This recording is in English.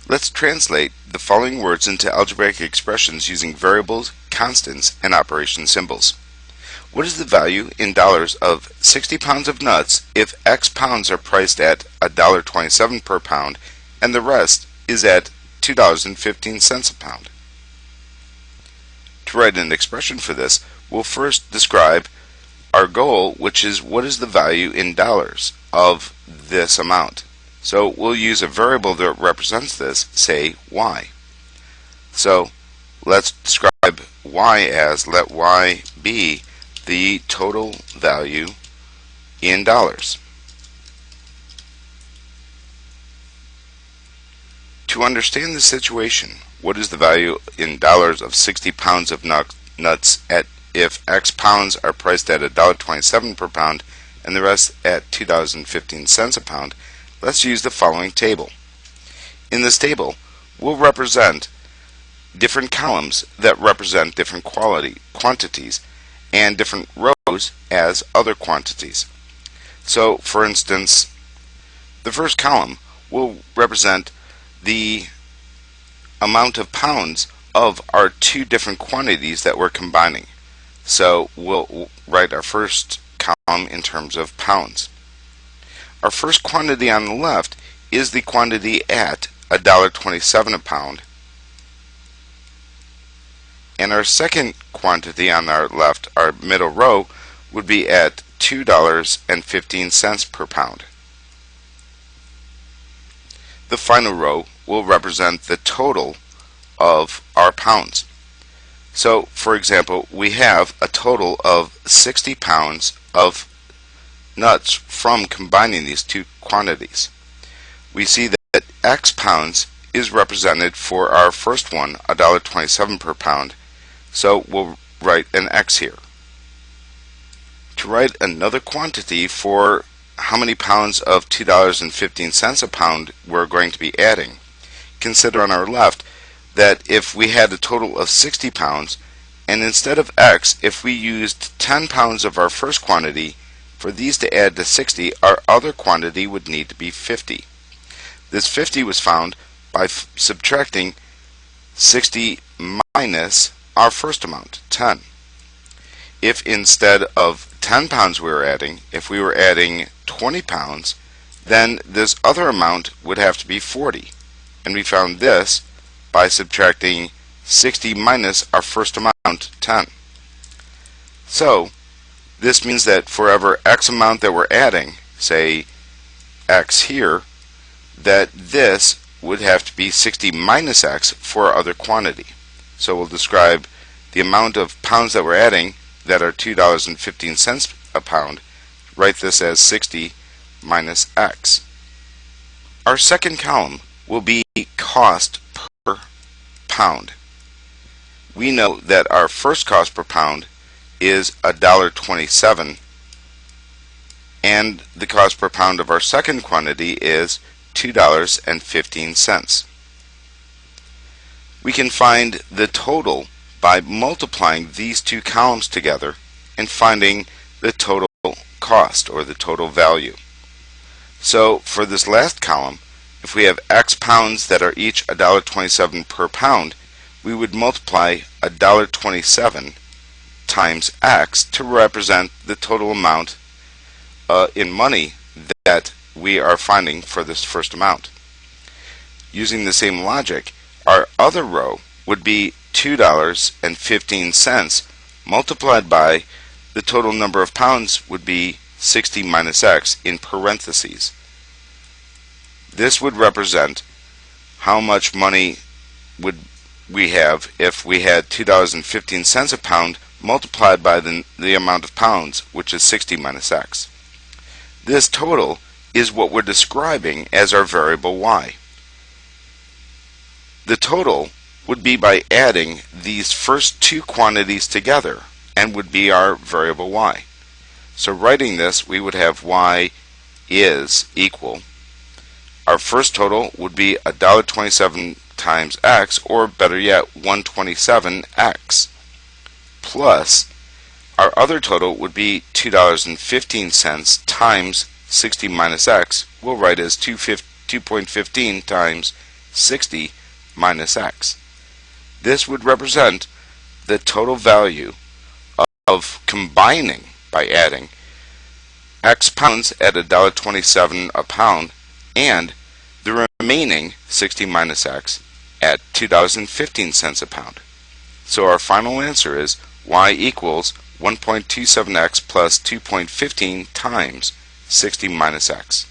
Let's translate the following words into algebraic expressions using variables, constants, and operation symbols. What is the value in dollars of 60 pounds of nuts if X pounds are priced at $1.27 per pound and the rest is at $2.15 a pound? To write an expression for this, we'll first describe our goal, which is what is the value in dollars of this amount. So we'll use a variable that represents this, say y. So let's describe y as, let y be the total value in dollars. To understand the situation, what is the value in dollars of 60 pounds of nuts if X pounds are priced at $1.27 per pound and the rest at $2.15 a pound, let's use the following table. In this table, we'll represent different columns that represent different quantities and different rows as other quantities. So, for instance, the first column will represent the amount of pounds of our two different quantities that we're combining. So we'll write our first column in terms of pounds. Our first quantity on the left is the quantity at $1.27 a pound, and our second quantity on our left, our middle row, would be at $2.15 per pound. The final row will represent the total of our pounds. So, for example, we have a total of 60 pounds of nuts from combining these two quantities. We see that X pounds is represented for our first one, $1.27 per pound, so we'll write an X here. To write another quantity for how many pounds of $2.15 a pound we're going to be adding, consider on our left that if we had a total of 60 pounds, and instead of X, if we used 10 pounds of our first quantity, for these to add to 60, our other quantity would need to be 50. This 50 was found by subtracting 60 minus our first amount, 10. If instead of 10 pounds we were adding, if we were adding 20 pounds, then this other amount would have to be 40. And we found this by subtracting 60 minus our first amount, 10. So this means that for every X amount that we're adding, say X here, that this would have to be 60 minus X for our other quantity. So we'll describe the amount of pounds that we're adding that are $2.15 a pound, write this as 60 minus X. Our second column will be cost per pound. We know that our first cost per pound is $1.27, and the cost per pound of our second quantity is $2.15. We can find the total by multiplying these two columns together and finding the total cost, or the total value. So for this last column, if we have X pounds that are each $1.27 per pound, we would multiply $1.27 times X to represent the total amount in money that we are finding for this first amount. Using the same logic, our other row would be $2.15 multiplied by the total number of pounds would be 60 minus X in parentheses. This would represent how much money would we have if we had $2.15 a pound multiplied by the amount of pounds, which is 60 minus X. This total is what we're describing as our variable y. The total would be by adding these first two quantities together and would be our variable y. So writing this, we would have y is equal. Our first total would be $1.27 times X, or better yet, 127X, plus our other total would be $2.15 times 60 minus X. We'll write as 2.15 times 60 minus x. This would represent the total value of combining by adding x pounds at $1.27 a pound and the remaining 60 minus x at $2.15 a pound. So our final answer is y equals 1.27x plus 2.15 times 60 minus x.